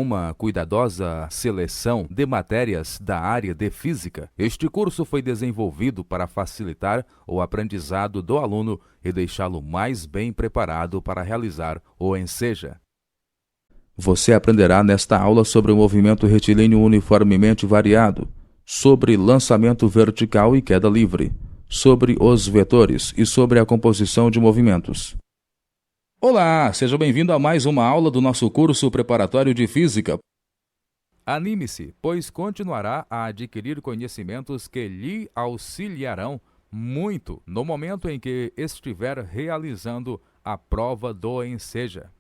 uma cuidadosa seleção de matérias da área de física. Este curso foi desenvolvido para facilitar o aprendizado do aluno e deixá-lo mais bem preparado para realizar o ENSEJA. Você aprenderá nesta aula sobre o movimento retilíneo uniformemente variado, sobre lançamento vertical e queda livre, sobre os vetores e sobre a composição de movimentos. Olá, seja bem-vindo a mais uma aula do nosso curso preparatório de Física. Anime-se, pois continuará a adquirir conhecimentos que lhe auxiliarão muito no momento em que estiver realizando a prova do ENSEJA.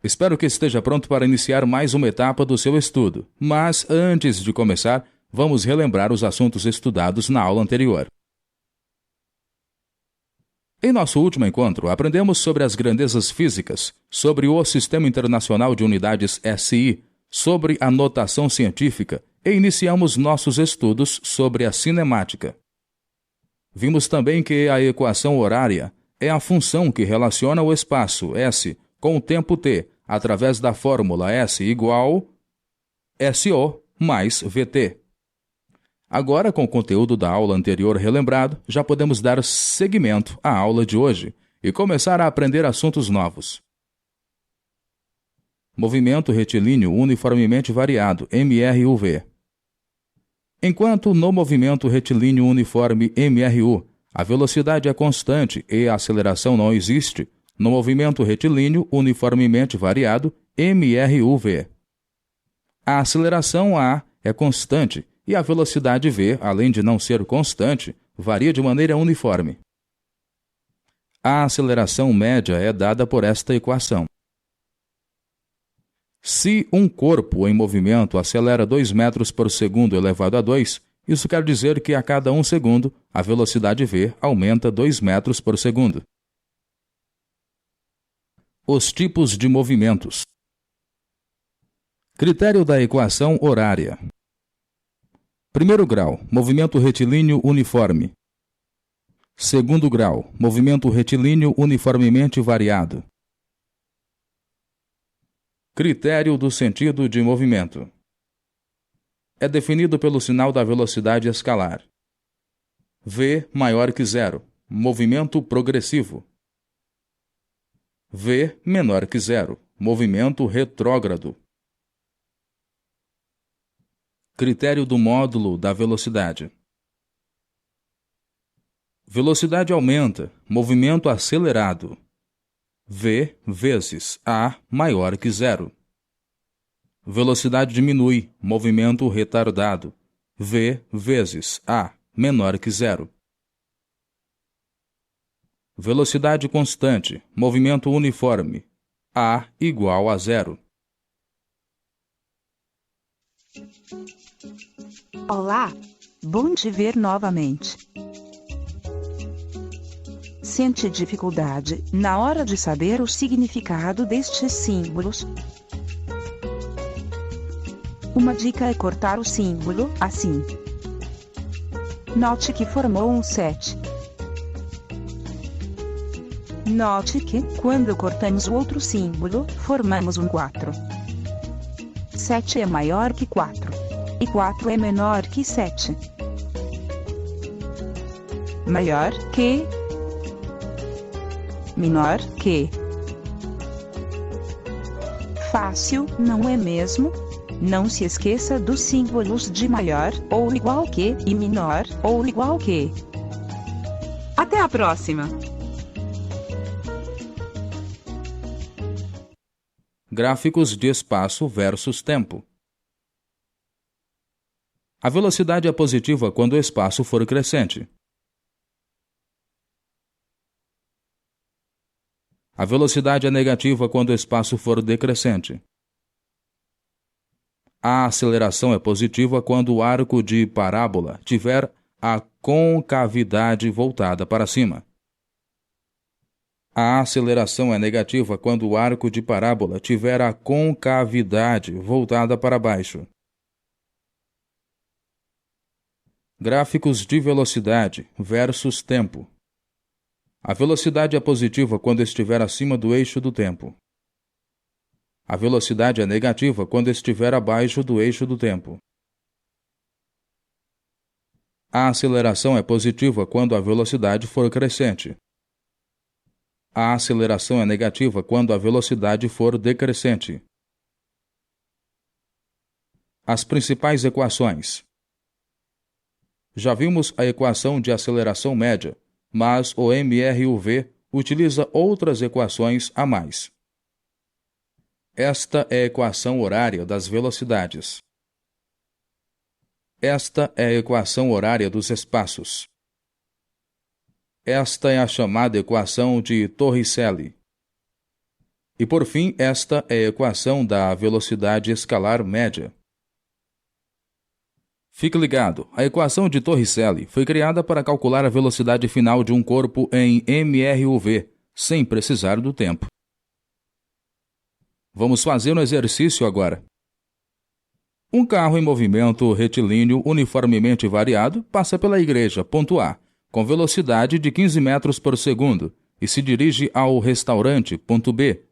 Espero que esteja pronto para iniciar mais uma etapa do seu estudo. Mas, antes de começar, vamos relembrar os assuntos estudados na aula anterior. Em nosso último encontro, aprendemos sobre as grandezas físicas, sobre o Sistema Internacional de Unidades SI, sobre a notação científica e iniciamos nossos estudos sobre a cinemática. Vimos também que a equação horária é a função que relaciona o espaço S com o tempo t através da fórmula S igual SO mais VT. Agora, com o conteúdo da aula anterior relembrado, já podemos dar seguimento à aula de hoje e começar a aprender assuntos novos. Movimento retilíneo uniformemente variado, MRUV. Enquanto no movimento retilíneo uniforme, MRU, a velocidade é constante e a aceleração não existe, no movimento retilíneo uniformemente variado, MRUV. A aceleração A é constante e a velocidade v, além de não ser constante, varia de maneira uniforme. A aceleração média é dada por esta equação. Se um corpo em movimento acelera 2 metros por segundo elevado a 2, isso quer dizer que a cada 1 segundo, a velocidade v aumenta 2 metros por segundo. Os tipos de movimentos. Critério da equação horária. Primeiro grau, movimento retilíneo uniforme. Segundo grau, movimento retilíneo uniformemente variado. Critério do sentido de movimento. É definido pelo sinal da velocidade escalar. V maior que zero, movimento progressivo. V menor que zero, movimento retrógrado. Critério do módulo da velocidade. Velocidade aumenta, movimento acelerado. V vezes A maior que zero. Velocidade diminui, movimento retardado. V vezes A menor que zero. Velocidade constante, movimento uniforme. A igual a zero. Olá, bom te ver novamente. Sente dificuldade na hora de saber o significado destes símbolos? Uma dica é cortar o símbolo assim. Note que formou um 7. Note que, quando cortamos o outro símbolo, formamos um 4. 7 é maior que 4. E 4 é menor que 7. Maior que. Menor que. Fácil, não é mesmo? Não se esqueça dos símbolos de maior, ou igual que, e menor, ou igual que. Até a próxima! Gráficos de espaço versus tempo. A velocidade é positiva quando o espaço for crescente. A velocidade é negativa quando o espaço for decrescente. A aceleração é positiva quando o arco de parábola tiver a concavidade voltada para cima. A aceleração é negativa quando o arco de parábola tiver a concavidade voltada para baixo. Gráficos de velocidade versus tempo. A velocidade é positiva quando estiver acima do eixo do tempo. A velocidade é negativa quando estiver abaixo do eixo do tempo. A aceleração é positiva quando a velocidade for crescente. A aceleração é negativa quando a velocidade for decrescente. As principais equações. Já vimos a equação de aceleração média, mas o MRUV utiliza outras equações a mais. Esta é a equação horária das velocidades. Esta é a equação horária dos espaços. Esta é a chamada equação de Torricelli. E por fim, esta é a equação da velocidade escalar média. Fique ligado, a equação de Torricelli foi criada para calcular a velocidade final de um corpo em MRUV, sem precisar do tempo. Vamos fazer um exercício agora. Um carro em movimento retilíneo uniformemente variado passa pela igreja, ponto A, com velocidade de 15 metros por segundo, e se dirige ao restaurante, ponto B.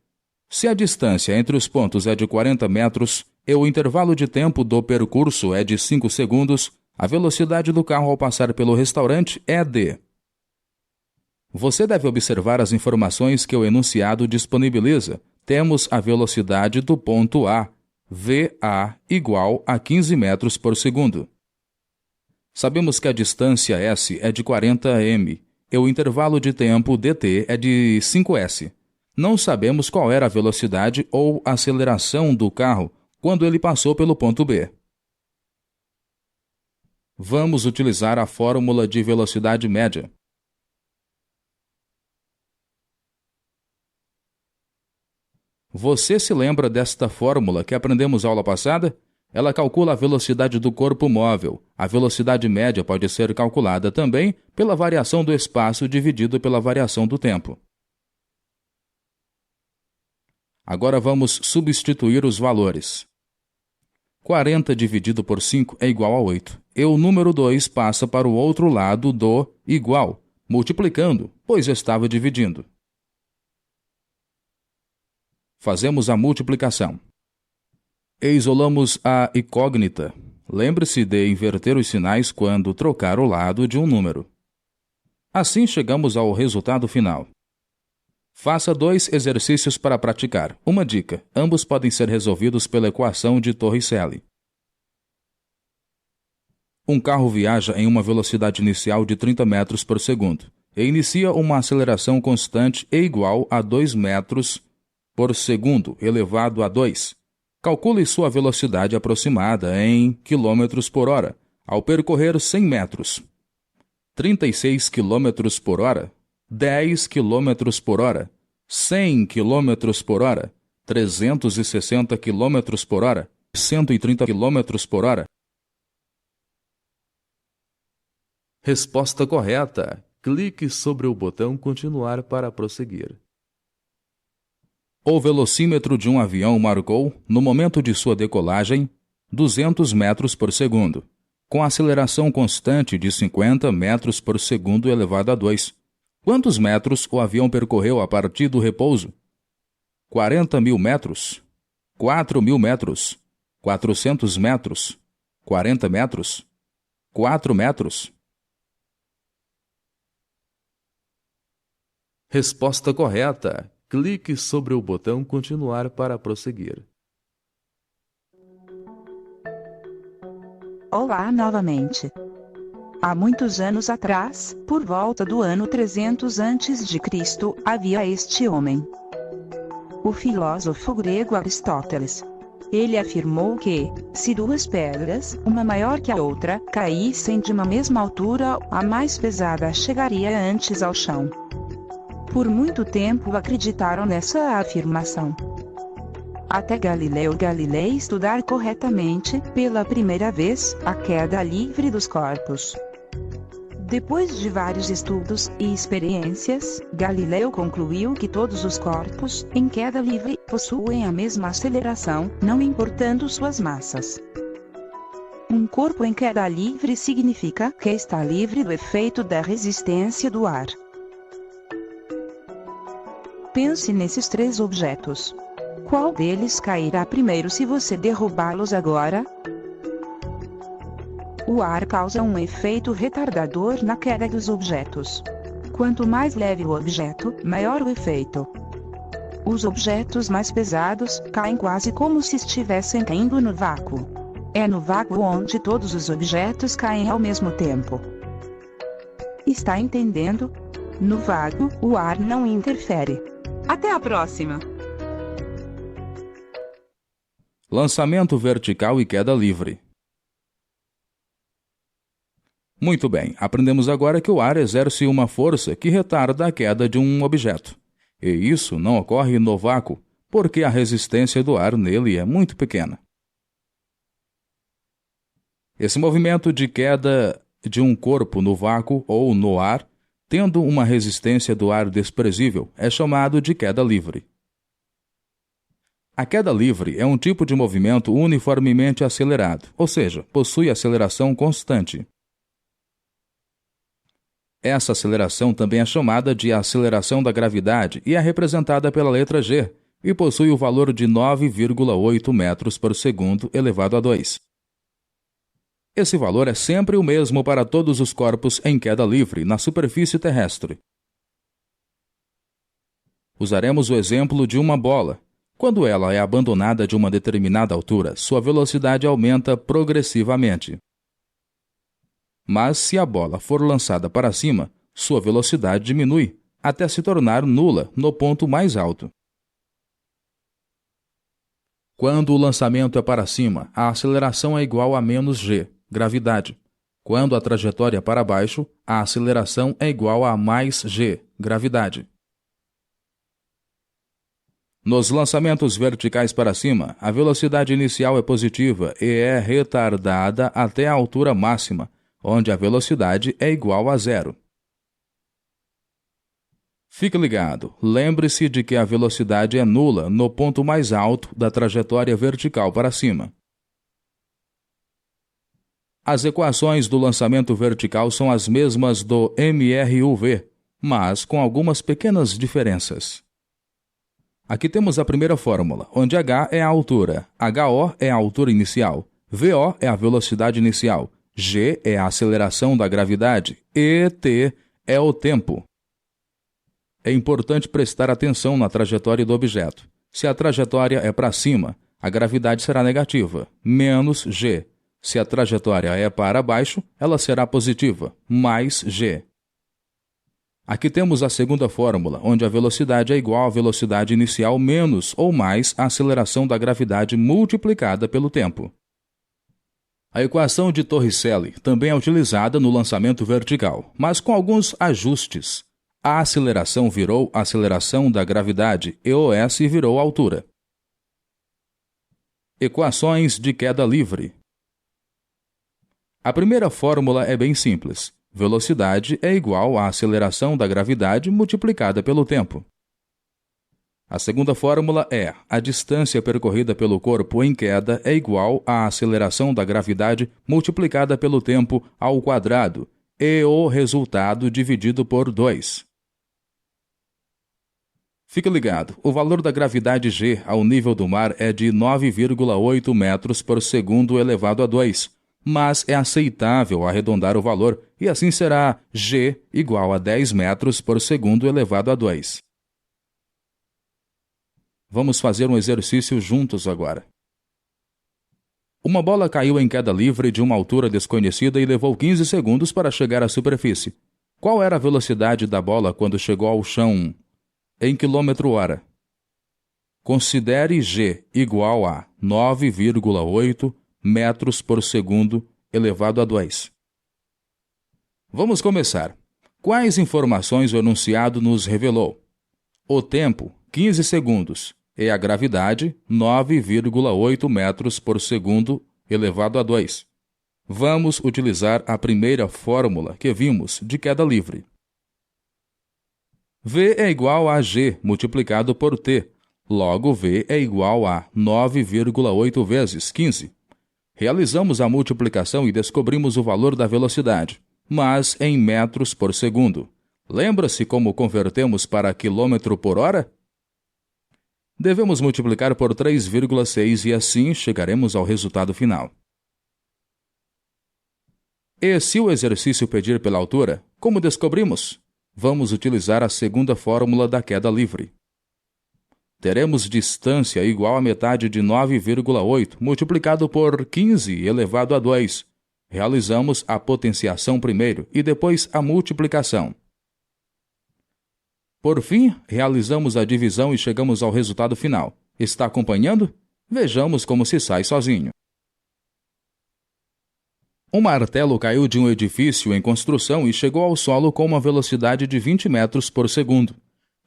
Se a distância entre os pontos é de 40 metros e o intervalo de tempo do percurso é de 5 segundos, a velocidade do carro ao passar pelo restaurante é d. Você deve observar as informações que o enunciado disponibiliza. Temos a velocidade do ponto A, VA, igual a 15 metros por segundo. Sabemos que a distância S é de 40 m e o intervalo de tempo dt é de 5s. Não sabemos qual era a velocidade ou aceleração do carro quando ele passou pelo ponto B. Vamos utilizar a fórmula de velocidade média. Você se lembra desta fórmula que aprendemos aula passada? Ela calcula a velocidade do corpo móvel. A velocidade média pode ser calculada também pela variação do espaço dividido pela variação do tempo. Agora vamos substituir os valores. 40 dividido por 5 é igual a 8. E o número 2 passa para o outro lado do igual, multiplicando, pois estava dividindo. Fazemos a multiplicação. E isolamos a incógnita. Lembre-se de inverter os sinais quando trocar o lado de um número. Assim chegamos ao resultado final. Faça 2 exercícios para praticar. Uma dica: ambos podem ser resolvidos pela equação de Torricelli. Um carro viaja em uma velocidade inicial de 30 metros por segundo e inicia uma aceleração constante e igual a 2 metros por segundo elevado a 2. Calcule sua velocidade aproximada em km por hora ao percorrer 100 metros. 36 km por hora, 10 km por hora, 100 km por hora, 360 km por hora, 130 km por hora. Resposta correta. Clique sobre o botão continuar para prosseguir. O velocímetro de um avião marcou, no momento de sua decolagem, 200 metros por segundo, com aceleração constante de 50 metros por segundo elevado a 2. Quantos metros o avião percorreu a partir do repouso? 40.000 metros, 4.000 metros, 400 metros, 40 metros, 4 metros. Resposta correta. Clique sobre o botão continuar para prosseguir. Olá novamente. Há muitos anos atrás, por volta do ano 300 a.C., havia este homem. O filósofo grego Aristóteles. Ele afirmou que, se 2 pedras, uma maior que a outra, caíssem de uma mesma altura, a mais pesada chegaria antes ao chão. Por muito tempo acreditaram nessa afirmação. Até Galileu Galilei estudar corretamente, pela primeira vez, a queda livre dos corpos. Depois de vários estudos e experiências, Galileu concluiu que todos os corpos, em queda livre, possuem a mesma aceleração, não importando suas massas. Um corpo em queda livre significa que está livre do efeito da resistência do ar. Pense nesses 3 objetos. Qual deles cairá primeiro se você derrubá-los agora? O ar causa um efeito retardador na queda dos objetos. Quanto mais leve o objeto, maior o efeito. Os objetos mais pesados caem quase como se estivessem caindo no vácuo. É no vácuo onde todos os objetos caem ao mesmo tempo. Está entendendo? No vácuo, o ar não interfere. Até a próxima! Lançamento vertical e queda livre. Muito bem, aprendemos agora que o ar exerce uma força que retarda a queda de um objeto. E isso não ocorre no vácuo, porque a resistência do ar nele é muito pequena. Esse movimento de queda de um corpo no vácuo ou no ar, tendo uma resistência do ar desprezível, é chamado de queda livre. A queda livre é um tipo de movimento uniformemente acelerado, ou seja, possui aceleração constante. Essa aceleração também é chamada de aceleração da gravidade e é representada pela letra G, e possui o valor de 9,8 metros por segundo elevado a 2. Esse valor é sempre o mesmo para todos os corpos em queda livre na superfície terrestre. Usaremos o exemplo de uma bola. Quando ela é abandonada de uma determinada altura, sua velocidade aumenta progressivamente. Mas se a bola for lançada para cima, sua velocidade diminui, até se tornar nula no ponto mais alto. Quando o lançamento é para cima, a aceleração é igual a menos g, gravidade. Quando a trajetória é para baixo, a aceleração é igual a mais g, gravidade. Nos lançamentos verticais para cima, a velocidade inicial é positiva e é retardada até a altura máxima, onde a velocidade é igual a zero. Fique ligado, lembre-se de que a velocidade é nula no ponto mais alto da trajetória vertical para cima. As equações do lançamento vertical são as mesmas do MRUV, mas com algumas pequenas diferenças. Aqui temos a primeira fórmula, onde h é a altura, HO é a altura inicial, VO é a velocidade inicial, G é a aceleração da gravidade e T é o tempo. É importante prestar atenção na trajetória do objeto. Se a trajetória é para cima, a gravidade será negativa, menos G. Se a trajetória é para baixo, ela será positiva, mais G. Aqui temos a segunda fórmula, onde a velocidade é igual à velocidade inicial menos ou mais a aceleração da gravidade multiplicada pelo tempo. A equação de Torricelli também é utilizada no lançamento vertical, mas com alguns ajustes. A aceleração virou aceleração da gravidade e o S virou altura. Equações de queda livre. A primeira fórmula é bem simples. Velocidade é igual à aceleração da gravidade multiplicada pelo tempo. A segunda fórmula é: a distância percorrida pelo corpo em queda é igual à aceleração da gravidade multiplicada pelo tempo ao quadrado, e o resultado dividido por 2. Fique ligado, o valor da gravidade G ao nível do mar é de 9,8 metros por segundo elevado a 2. Mas é aceitável arredondar o valor, e assim será G igual a 10 metros por segundo elevado a 2. Vamos fazer um exercício juntos agora. Uma bola caiu em queda livre de uma altura desconhecida e levou 15 segundos para chegar à superfície. Qual era a velocidade da bola quando chegou ao chão em quilômetro-hora? Considere G igual a 9,8 metros por segundo elevado a 2. Vamos começar. Quais informações o enunciado nos revelou? O tempo, 15 segundos, e a gravidade, 9,8 metros por segundo elevado a 2. Vamos utilizar a primeira fórmula que vimos de queda livre. V é igual a G multiplicado por T. Logo, V é igual a 9,8 vezes 15. Realizamos a multiplicação e descobrimos o valor da velocidade, mas em metros por segundo. Lembra-se como convertemos para quilômetro por hora? Devemos multiplicar por 3,6 e assim chegaremos ao resultado final. E se o exercício pedir pela altura, como descobrimos? Vamos utilizar a segunda fórmula da queda livre. Teremos distância igual a metade de 9,8 multiplicado por 15 elevado a 2. Realizamos a potenciação primeiro e depois a multiplicação. Por fim, realizamos a divisão e chegamos ao resultado final. Está acompanhando? Vejamos como se sai sozinho. Um martelo caiu de um edifício em construção e chegou ao solo com uma velocidade de 20 metros por segundo.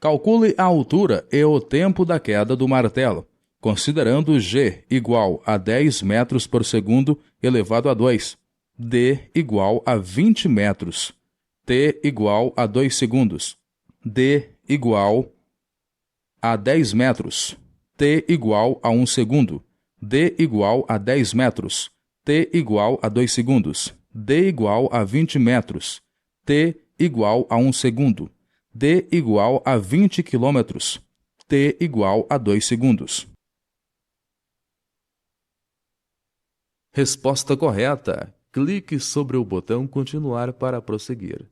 Calcule a altura e o tempo da queda do martelo, considerando g igual a 10 metros por segundo elevado a 2, d igual a 20 metros, t igual a 2 segundos, d igual a 10 metros, t igual a 1 segundo, d igual a 10 metros, t igual a 2 segundos, d igual a 20 metros, t igual a 1 segundo, d igual a 20 quilômetros, t igual a 2 segundos. Resposta correta. Clique sobre o botão Continuar para prosseguir.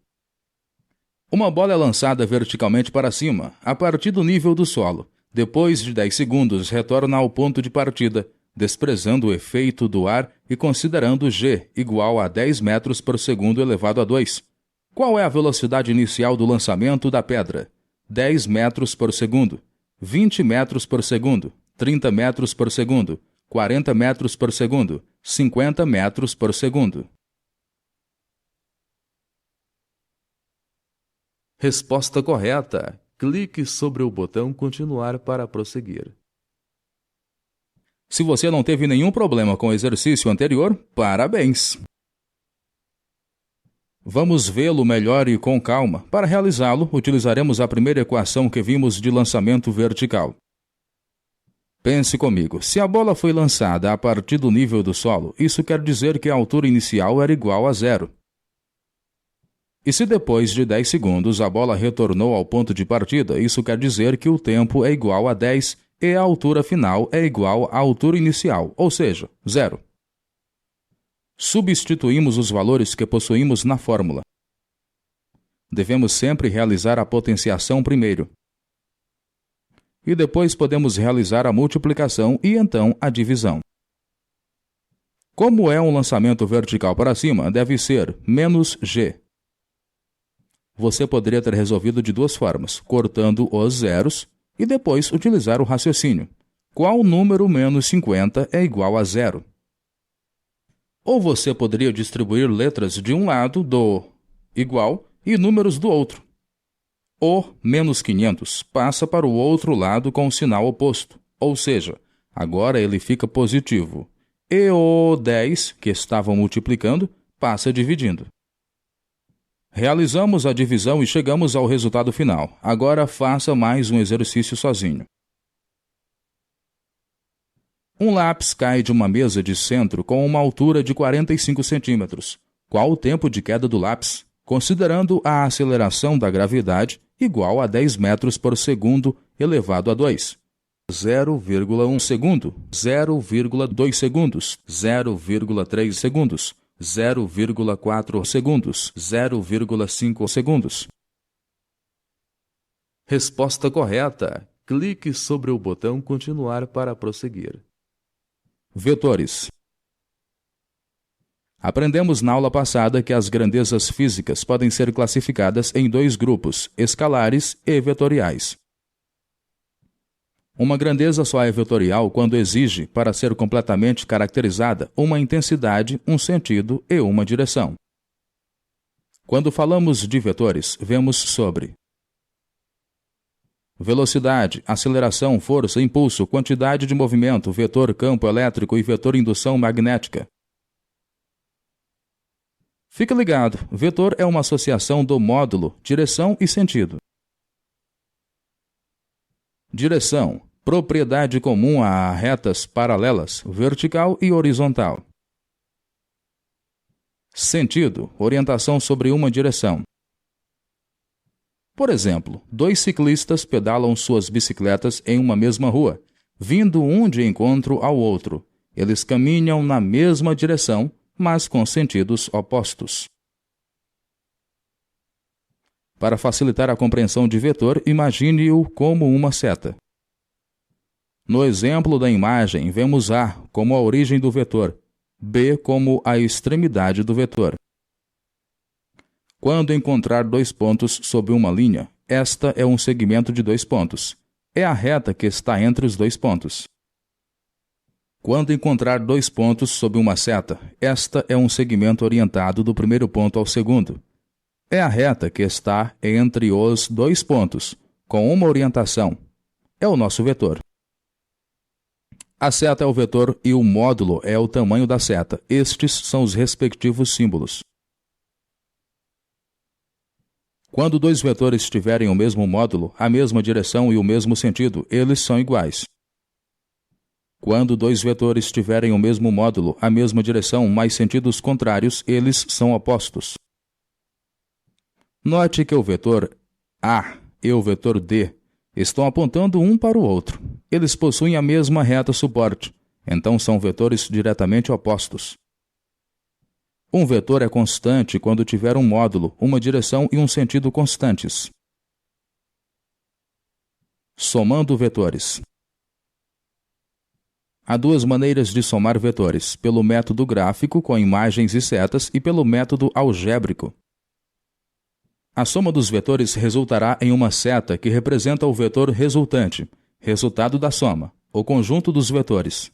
Uma bola é lançada verticalmente para cima, a partir do nível do solo. Depois de 10 segundos, retorna ao ponto de partida, desprezando o efeito do ar e considerando g igual a 10 metros por segundo elevado a 2. Qual é a velocidade inicial do lançamento da pedra? 10 metros por segundo, 20 metros por segundo, 30 metros por segundo, 40 metros por segundo, 50 metros por segundo. Resposta correta. Clique sobre o botão Continuar para prosseguir. Se você não teve nenhum problema com o exercício anterior, parabéns! Vamos vê-lo melhor e com calma. Para realizá-lo, utilizaremos a primeira equação que vimos de lançamento vertical. Pense comigo, se a bola foi lançada a partir do nível do solo, isso quer dizer que a altura inicial era igual a 0. E se depois de 10 segundos a bola retornou ao ponto de partida, isso quer dizer que o tempo é igual a 10 e a altura final é igual à altura inicial, ou seja, 0. Substituímos os valores que possuímos na fórmula. Devemos sempre realizar a potenciação primeiro. E depois podemos realizar a multiplicação e então a divisão. Como é um lançamento vertical para cima, deve ser menos g. Você poderia ter resolvido de duas formas, cortando os zeros e depois utilizar o raciocínio. Qual número menos 50 é igual a 0? Ou você poderia distribuir letras de um lado do igual e números do outro. O menos 500 passa para o outro lado com o sinal oposto, ou seja, agora ele fica positivo. E o 10, que estava multiplicando, passa dividindo. Realizamos a divisão e chegamos ao resultado final. Agora faça mais um exercício sozinho. Um lápis cai de uma mesa de centro com uma altura de 45 centímetros. Qual o tempo de queda do lápis? Considerando a aceleração da gravidade igual a 10 metros por segundo elevado a 2. 0,1 segundo, 0,2 segundos, 0,3 segundos, 0,4 segundos, 0,5 segundos. Resposta correta. Clique sobre o botão Continuar para prosseguir. Vetores. Aprendemos na aula passada que as grandezas físicas podem ser classificadas em dois grupos, escalares e vetoriais. Uma grandeza só é vetorial quando exige, para ser completamente caracterizada, uma intensidade, um sentido e uma direção. Quando falamos de vetores, vemos sobre velocidade, aceleração, força, impulso, quantidade de movimento, vetor campo elétrico e vetor indução magnética. Fique ligado, vetor é uma associação do módulo, direção e sentido. Direção, propriedade comum a retas paralelas, vertical e horizontal. Sentido, orientação sobre uma direção. Por exemplo, dois ciclistas pedalam suas bicicletas em uma mesma rua, vindo um de encontro ao outro. Eles caminham na mesma direção, mas com sentidos opostos. Para facilitar a compreensão de vetor, imagine-o como uma seta. No exemplo da imagem, vemos A como a origem do vetor, B como a extremidade do vetor. Quando encontrar dois pontos sob uma linha, esta é um segmento de dois pontos. É a reta que está entre os dois pontos. Quando encontrar dois pontos sob uma seta, esta é um segmento orientado do primeiro ponto ao segundo. É a reta que está entre os dois pontos, com uma orientação. É o nosso vetor. A seta é o vetor e o módulo é o tamanho da seta. Estes são os respectivos símbolos. Quando dois vetores tiverem o mesmo módulo, a mesma direção e o mesmo sentido, eles são iguais. Quando dois vetores tiverem o mesmo módulo, a mesma direção, mas sentidos contrários, eles são opostos. Note que o vetor A e o vetor D estão apontando um para o outro. Eles possuem a mesma reta suporte, então são vetores diretamente opostos. Um vetor é constante quando tiver um módulo, uma direção e um sentido constantes. Somando vetores. Há duas maneiras de somar vetores, pelo método gráfico com imagens e setas e pelo método algébrico. A soma dos vetores resultará em uma seta que representa o vetor resultante, resultado da soma, o conjunto dos vetores.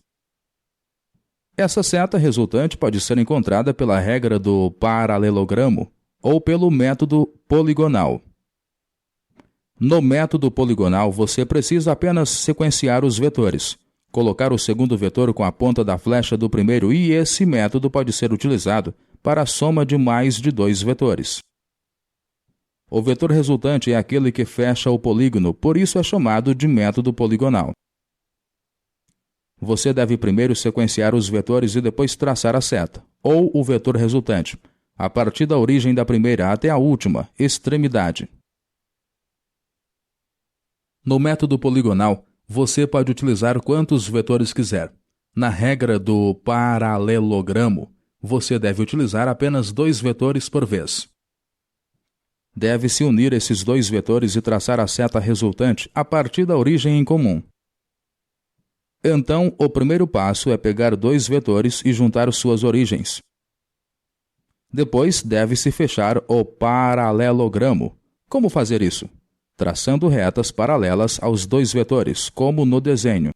Essa seta resultante pode ser encontrada pela regra do paralelogramo ou pelo método poligonal. No método poligonal, você precisa apenas sequenciar os vetores, colocar o segundo vetor com a ponta da flecha do primeiro e esse método pode ser utilizado para a soma de mais de dois vetores. O vetor resultante é aquele que fecha o polígono, por isso é chamado de método poligonal. Você deve primeiro sequenciar os vetores e depois traçar a seta, ou o vetor resultante, a partir da origem da primeira até a última extremidade. No método poligonal, você pode utilizar quantos vetores quiser. Na regra do paralelogramo, você deve utilizar apenas dois vetores por vez. Deve-se unir esses dois vetores e traçar a seta resultante a partir da origem em comum. Então, o primeiro passo é pegar dois vetores e juntar suas origens. Depois, deve-se fechar o paralelogramo. Como fazer isso? Traçando retas paralelas aos dois vetores, como no desenho.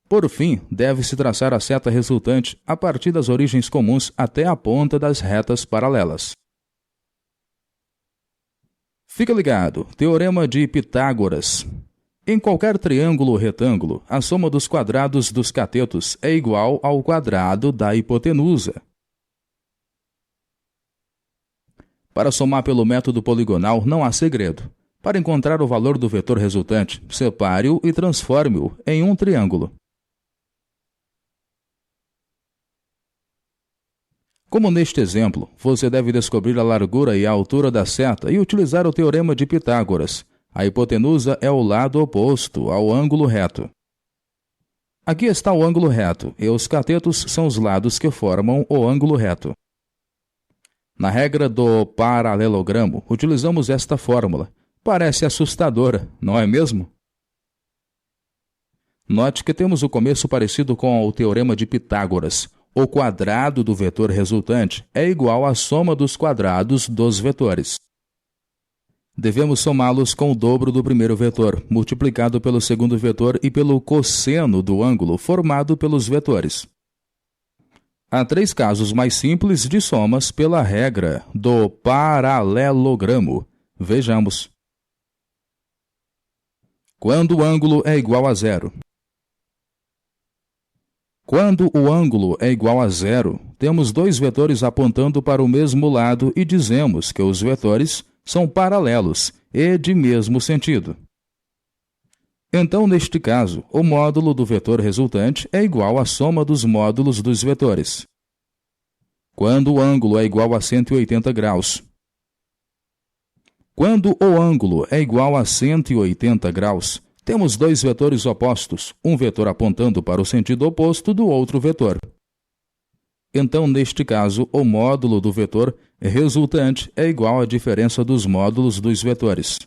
Por fim, deve-se traçar a seta resultante a partir das origens comuns até a ponta das retas paralelas. Fica ligado, Teorema de Pitágoras. Em qualquer triângulo ou retângulo, a soma dos quadrados dos catetos é igual ao quadrado da hipotenusa. Para somar pelo método poligonal, não há segredo. Para encontrar o valor do vetor resultante, separe-o e transforme-o em um triângulo. Como neste exemplo, você deve descobrir a largura e a altura da seta e utilizar o Teorema de Pitágoras. A hipotenusa é o lado oposto ao ângulo reto. Aqui está o ângulo reto, e os catetos são os lados que formam o ângulo reto. Na regra do paralelogramo, utilizamos esta fórmula. Parece assustadora, não é mesmo? Note que temos o começo parecido com o Teorema de Pitágoras. O quadrado do vetor resultante é igual à soma dos quadrados dos vetores. Devemos somá-los com o dobro do primeiro vetor, multiplicado pelo segundo vetor e pelo cosseno do ângulo formado pelos vetores. Há três casos mais simples de somas pela regra do paralelogramo. Vejamos. Quando o ângulo é igual a zero. Quando o ângulo é igual a zero, temos dois vetores apontando para o mesmo lado e dizemos que os vetores são paralelos e de mesmo sentido. Então, neste caso, o módulo do vetor resultante é igual à soma dos módulos dos vetores. Quando o ângulo é igual a 180 graus. Quando o ângulo é igual a 180 graus, temos dois vetores opostos, um vetor apontando para o sentido oposto do outro vetor. Então, neste caso, o módulo do vetor resultante é igual à diferença dos módulos dos vetores.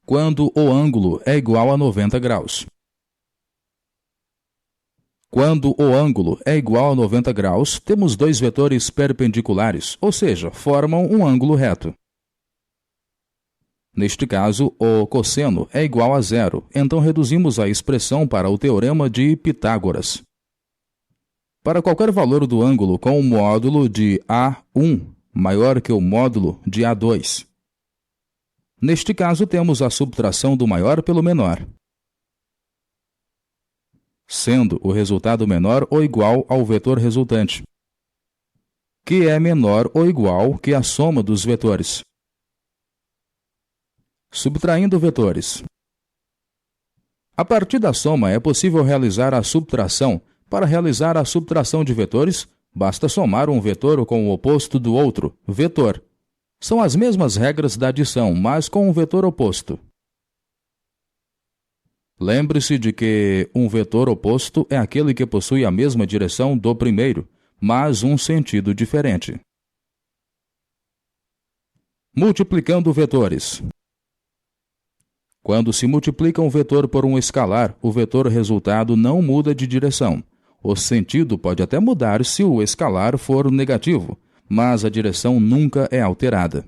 Quando o ângulo é igual a 90 graus. Quando o ângulo é igual a 90 graus, temos dois vetores perpendiculares, ou seja, formam um ângulo reto. Neste caso, o cosseno é igual a zero, então reduzimos a expressão para o teorema de Pitágoras. Para qualquer valor do ângulo com o módulo de A1 maior que o módulo de A2. Neste caso, temos a subtração do maior pelo menor, sendo o resultado menor ou igual ao vetor resultante, que é menor ou igual que a soma dos vetores. Subtraindo vetores. A partir da soma é possível realizar a subtração. Para realizar a subtração de vetores, basta somar um vetor com o oposto do outro, vetor. São as mesmas regras da adição, mas com um vetor oposto. Lembre-se de que um vetor oposto é aquele que possui a mesma direção do primeiro, mas um sentido diferente. Multiplicando vetores. Quando se multiplica um vetor por um escalar, o vetor resultado não muda de direção. O sentido pode até mudar se o escalar for negativo, mas a direção nunca é alterada.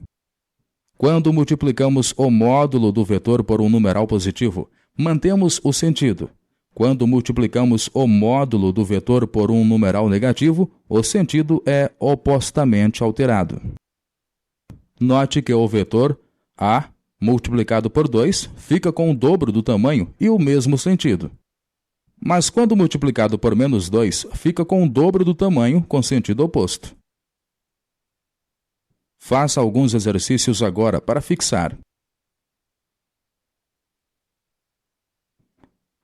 Quando multiplicamos o módulo do vetor por um numeral positivo, mantemos o sentido. Quando multiplicamos o módulo do vetor por um numeral negativo, o sentido é opostamente alterado. Note que o vetor A multiplicado por 2 fica com o dobro do tamanho e o mesmo sentido. Mas quando multiplicado por menos 2, fica com o dobro do tamanho com sentido oposto. Faça alguns exercícios agora para fixar.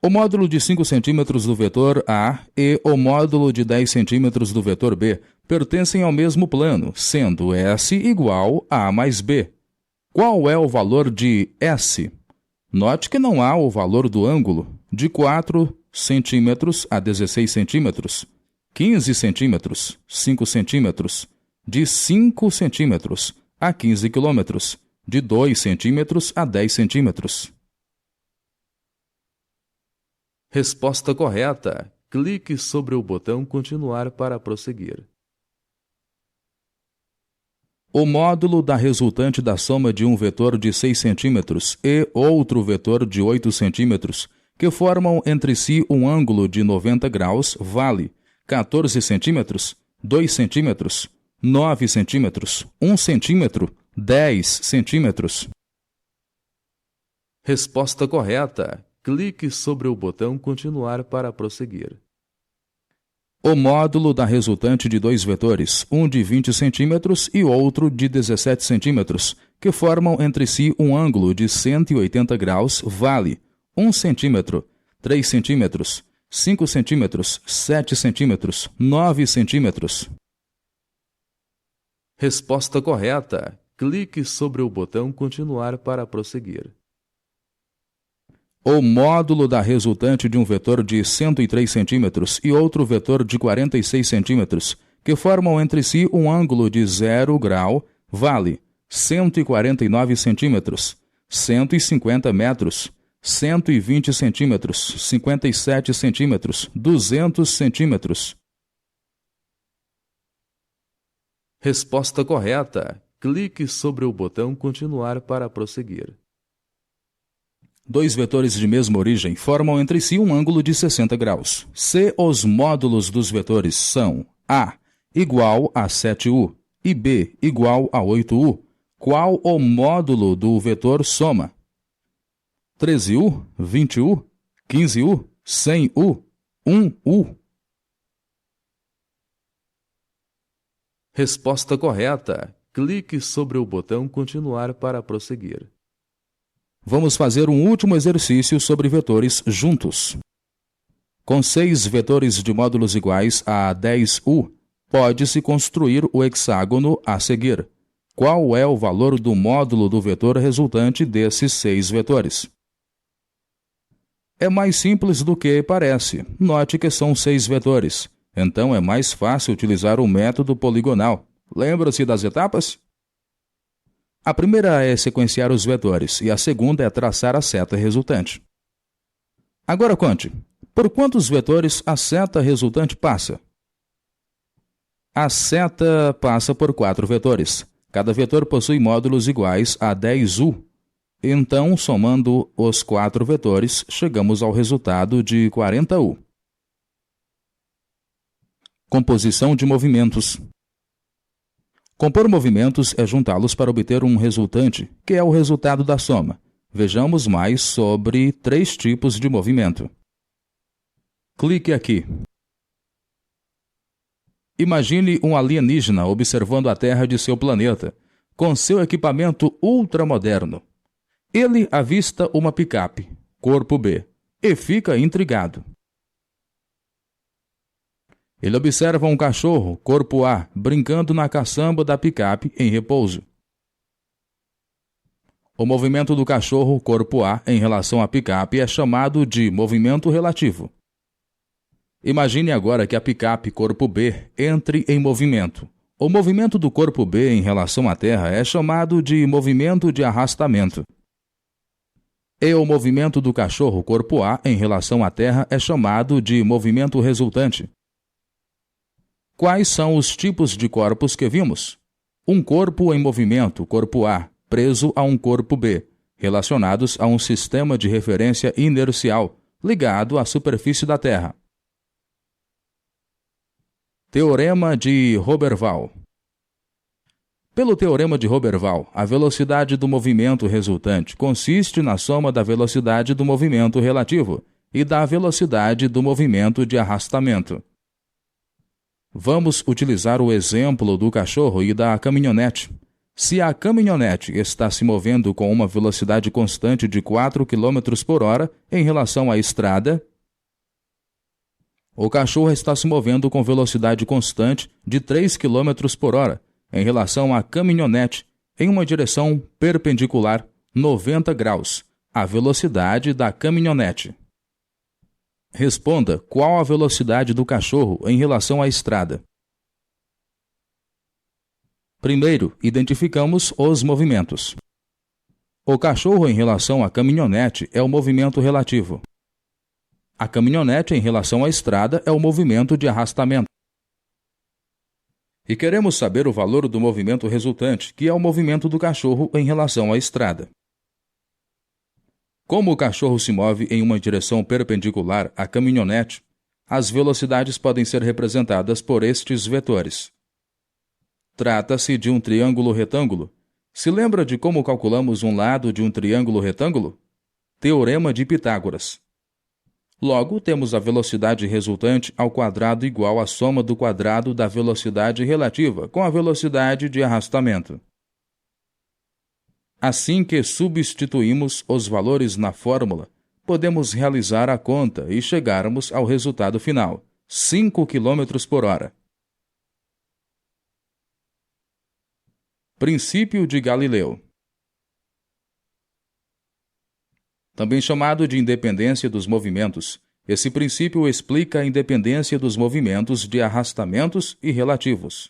O módulo de 5 cm do vetor A e o módulo de 10 cm do vetor B pertencem ao mesmo plano, sendo S igual a A mais B. Qual é o valor de S? Note que não há o valor do ângulo de 4 centímetros a 16 centímetros, 15 centímetros, 5 centímetros, de 5 centímetros a 15 quilômetros, de 2 centímetros a 10 centímetros. Resposta correta. Clique sobre o botão Continuar para prosseguir. O módulo da resultante da soma de um vetor de 6 centímetros e outro vetor de 8 centímetros, que formam entre si um ângulo de 90 graus, vale 14 centímetros, 2 centímetros, 9 centímetros, 1 centímetro, 10 centímetros. Resposta correta. Clique sobre o botão Continuar para prosseguir. O módulo da resultante de dois vetores, um de 20 centímetros e outro de 17 centímetros, que formam entre si um ângulo de 180 graus, vale 1 centímetro, 3 centímetros, 5 centímetros, 7 centímetros, 9 centímetros. Resposta correta. Clique sobre o botão Continuar para prosseguir. O módulo da resultante de um vetor de 103 centímetros e outro vetor de 46 centímetros, que formam entre si um ângulo de 0 grau, vale 149 centímetros, 150 metros, 120 centímetros, 57 centímetros, 200 centímetros. Resposta correta. Clique sobre o botão Continuar para prosseguir. Dois vetores de mesma origem formam entre si um ângulo de 60 graus. Se os módulos dos vetores são A igual a 7U e B igual a 8U, qual o módulo do vetor soma? 13U, 20U, 15U, 100U, 1U. Resposta correta. Clique sobre o botão Continuar para prosseguir. Vamos fazer um último exercício sobre vetores juntos. Com 6 vetores de módulos iguais a 10U, pode-se construir o hexágono a seguir. qual é o valor do módulo do vetor resultante desses 6 vetores. É mais simples do que parece. Note que são 6 vetores. Então é mais fácil utilizar o método poligonal. Lembra-se das etapas? A primeira é sequenciar os vetores e a segunda é traçar a seta resultante. Agora conte. Por quantos vetores a seta resultante passa? A seta passa por 4 vetores. Cada vetor possui módulos iguais a 10U. Então, somando os 4 vetores, chegamos ao resultado de 40U. Composição de movimentos. Compor movimentos é juntá-los para obter um resultante, que é o resultado da soma. Vejamos mais sobre 3 tipos de movimento. Clique aqui. Imagine um alienígena observando a Terra de seu planeta, com seu equipamento ultramoderno. Ele avista uma picape, corpo B, e fica intrigado. Ele observa um cachorro, corpo A, brincando na caçamba da picape em repouso. O movimento do cachorro, corpo A, em relação à picape é chamado de movimento relativo. Imagine agora que a picape, corpo B, entre em movimento. O movimento do corpo B em relação à Terra é chamado de movimento de arrastamento. E o movimento do cachorro, corpo A, em relação à Terra é chamado de movimento resultante. Quais são os tipos de corpos que vimos? Um corpo em movimento, corpo A, preso a um corpo B, relacionados a um sistema de referência inercial, ligado à superfície da Terra. Teorema de Roberval. Pelo teorema de Roberval, a velocidade do movimento resultante consiste na soma da velocidade do movimento relativo e da velocidade do movimento de arrastamento. Vamos utilizar o exemplo do cachorro e da caminhonete. Se a caminhonete está se movendo com uma velocidade constante de 4 km por hora em relação à estrada, o cachorro está se movendo com velocidade constante de 3 km por hora em relação à caminhonete em uma direção perpendicular 90 graus, a velocidade da caminhonete. Responda qual a velocidade do cachorro em relação à estrada. Primeiro, identificamos os movimentos. O cachorro em relação à caminhonete é o movimento relativo. A caminhonete em relação à estrada é o movimento de arrastamento. E queremos saber o valor do movimento resultante, que é o movimento do cachorro em relação à estrada. Como o cachorro se move em uma direção perpendicular à caminhonete, as velocidades podem ser representadas por estes vetores. Trata-se de um triângulo retângulo. Se lembra de como calculamos um lado de um triângulo retângulo? Teorema de Pitágoras. Logo, temos a velocidade resultante ao quadrado igual à soma do quadrado da velocidade relativa com a velocidade de arrastamento. Assim que substituímos os valores na fórmula, podemos realizar a conta e chegarmos ao resultado final, 5 km por hora. Princípio de Galileu. Também chamado de independência dos movimentos, esse princípio explica a independência dos movimentos de arrastamentos e relativos.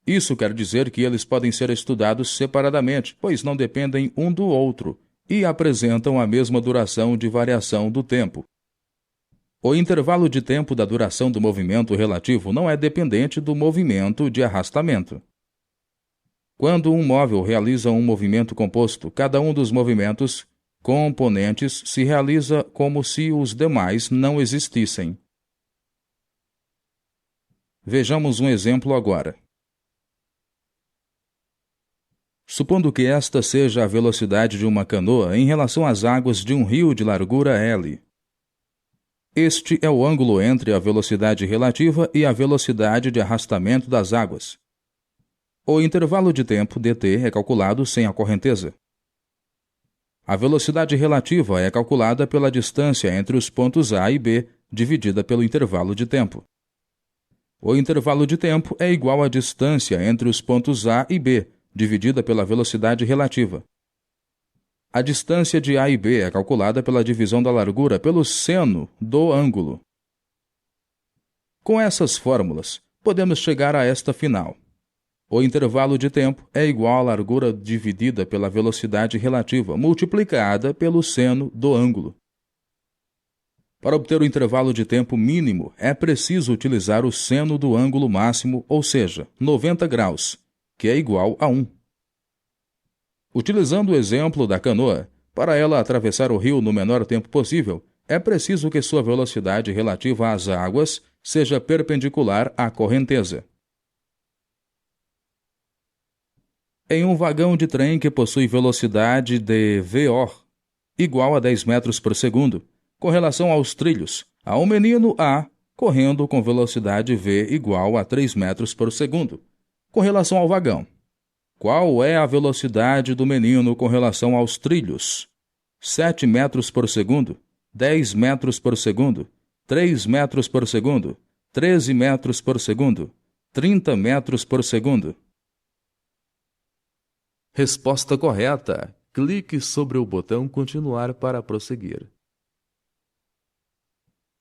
Isso quer dizer que eles podem ser estudados separadamente, pois não dependem um do outro e apresentam a mesma duração de variação do tempo. O intervalo de tempo da duração do movimento relativo não é dependente do movimento de arrastamento. Quando um móvel realiza um movimento composto, cada um dos movimentos componentes se realiza como se os demais não existissem. Vejamos um exemplo agora. Supondo que esta seja a velocidade de uma canoa em relação às águas de um rio de largura L. Este é o ângulo entre a velocidade relativa e a velocidade de arrastamento das águas. O intervalo de tempo dt é calculado sem a correnteza. A velocidade relativa é calculada pela distância entre os pontos A e B, dividida pelo intervalo de tempo. O intervalo de tempo é igual à distância entre os pontos A e B, dividida pela velocidade relativa. A distância de A e B é calculada pela divisão da largura pelo seno do ângulo. Com essas fórmulas, podemos chegar a esta final. O intervalo de tempo é igual à largura dividida pela velocidade relativa, multiplicada pelo seno do ângulo. Para obter o intervalo de tempo mínimo, é preciso utilizar o seno do ângulo máximo, ou seja, 90 graus, que é igual a 1. Utilizando o exemplo da canoa, para ela atravessar o rio no menor tempo possível, é preciso que sua velocidade relativa às águas seja perpendicular à correnteza. Em um vagão de trem que possui velocidade de VO igual a 10 metros por segundo, com relação aos trilhos, há um menino A correndo com velocidade V igual a 3 metros por segundo. Com relação ao vagão, qual é a velocidade do menino com relação aos trilhos? 7 metros por segundo, 10 metros por segundo, 3 metros por segundo, 13 metros por segundo, 30 metros por segundo. Resposta correta. Clique sobre o botão continuar para prosseguir.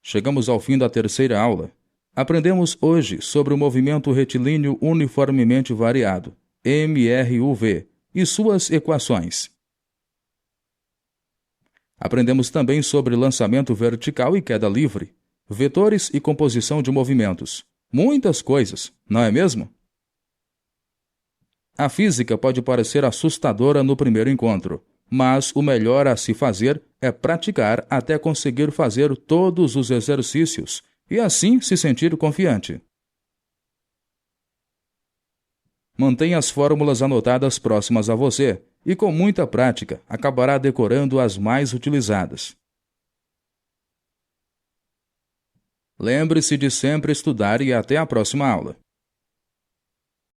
Chegamos ao fim da terceira aula. Aprendemos hoje sobre o movimento retilíneo uniformemente variado, MRUV, e suas equações. Aprendemos também sobre lançamento vertical e queda livre, vetores e composição de movimentos. Muitas coisas, não é mesmo? A física pode parecer assustadora no primeiro encontro, mas o melhor a se fazer é praticar até conseguir fazer todos os exercícios e assim se sentir confiante. Mantenha as fórmulas anotadas próximas a você e, com muita prática, acabará decorando as mais utilizadas. Lembre-se de sempre estudar e até a próxima aula.